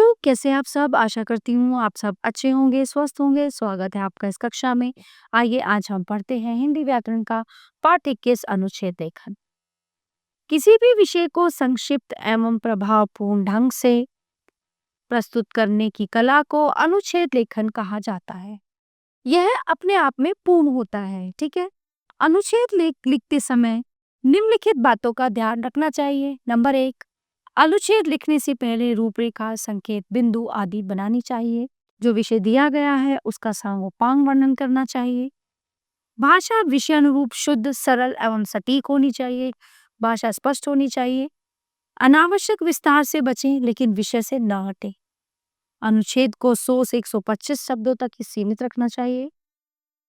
बच्चों, कैसे हैं आप सब? आशा करती हूँ आप सब अच्छे होंगे, स्वस्थ होंगे। स्वागत है आपका इस कक्षा में। आइए आज हम पढ़ते हैं हिंदी व्याकरण का पाठ 21 अनुच्छेद लेखन। किसी भी विषय को संक्षिप्त एवं प्रभावपूर्ण ढंग से प्रस्तुत करने की कला को अनुच्छेद लेखन कहा जाता है। यह अपने आप में पूर्ण होता है, ठीक है। अनुच्छेद लिखते समय निम्नलिखित बातों का ध्यान रखना चाहिए। नंबर 1, अनुच्छेद लिखने से पहले रूपरेखा, संकेत, बिंदु आदि बनानी चाहिए। जो विषय दिया गया है उसका सांगोपांग वर्णन करना चाहिए। भाषा विषय अनुरूप शुद्ध, सरल एवं सटीक होनी चाहिए। भाषा स्पष्ट होनी चाहिए। अनावश्यक विस्तार से बचें लेकिन विषय से न हटें। अनुच्छेद को 100 से 125 शब्दों तक ही सीमित रखना चाहिए।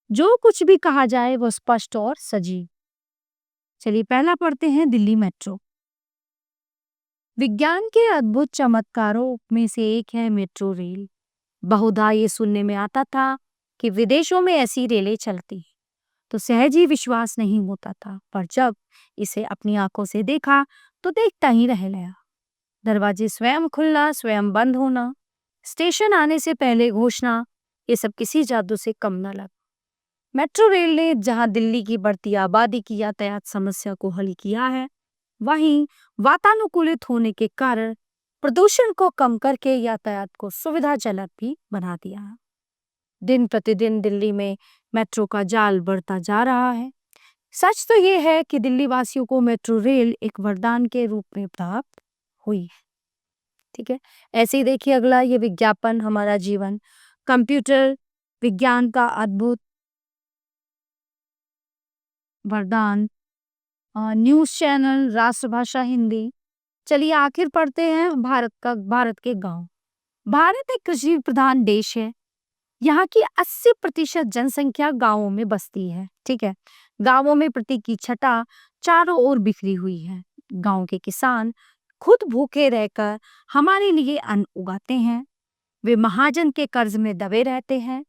जो कुछ भी कहा जाए वो स्पष्ट और सजीव। चलिए पहला पढ़ते हैं, दिल्ली मेट्रो। विज्ञान के अद्भुत चमत्कारों में से एक है मेट्रो रेल। बहुधा ये सुनने में आता था कि विदेशों में ऐसी रेलें चलती हैं, तो सहज ही विश्वास नहीं होता था, पर जब इसे अपनी आंखों से देखा तो देखता ही रह गया। दरवाजे स्वयं खुलना, स्वयं बंद होना, स्टेशन आने से पहले घोषणा, ये सब किसी जादू से कम न लगा। मेट्रो रेल ने जहां दिल्ली की बढ़ती आबादी की यातायात समस्या को हल किया है, वहीं वातानुकूलित होने के कारण प्रदूषण को कम करके यातायात को सुविधाजनक भी बना दिया है। दिन प्रतिदिन दिल्ली में मेट्रो का जाल बढ़ता जा रहा है। सच तो ये है कि दिल्ली वासियों को मेट्रो रेल एक वरदान के रूप में प्राप्त हुई है, ठीक है। ऐसे ही देखिए अगला, ये विज्ञापन हमारा जीवन, कंप्यूटर विज्ञान का अद्भुत वरदान, न्यूज चैनल, राष्ट्रभाषा हिंदी। चलिए आखिर पढ़ते हैं भारत के गांव। भारत एक कृषि प्रधान देश है। यहाँ की 80% जनसंख्या गांवों में बसती है, ठीक है। गांवों में प्रति की छटा चारों ओर बिखरी हुई है। गांव के किसान खुद भूखे रहकर हमारे लिए अन्न उगाते हैं। वे महाजन के कर्ज में दबे रहते हैं।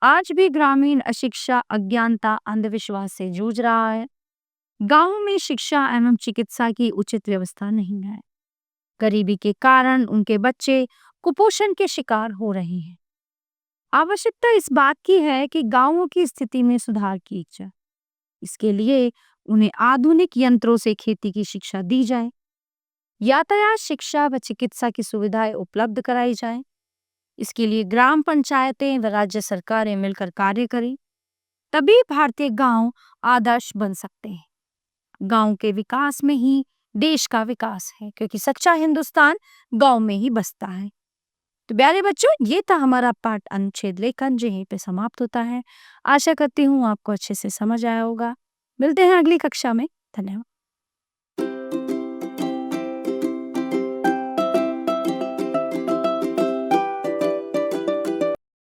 आज भी ग्रामीण अशिक्षा, अज्ञानता, अंधविश्वास से जूझ रहा है। गांव में शिक्षा एवं चिकित्सा की उचित व्यवस्था नहीं है। गरीबी के कारण उनके बच्चे कुपोषण के शिकार हो रहे हैं। आवश्यकता इस बात की है कि गांवों की स्थिति में सुधार की जाए। इसके लिए उन्हें आधुनिक यंत्रों से खेती की शिक्षा दी जाए। यातायात, शिक्षा व चिकित्सा की सुविधाएं उपलब्ध कराई जाए। इसके लिए ग्राम पंचायतें व राज्य सरकारें मिलकर कार्य करें। तभी भारतीय गांव आदर्श बन सकते हैं। गांव के विकास में ही देश का विकास है, क्योंकि सच्चा हिंदुस्तान गांव में ही बसता है। तो प्यारे बच्चों, ये था हमारा पाठ अनुच्छेद लेखन, जो यहीं पे समाप्त होता है। आशा करती हूँ आपको अच्छे से समझ आया होगा। मिलते हैं अगली कक्षा में। धन्यवाद।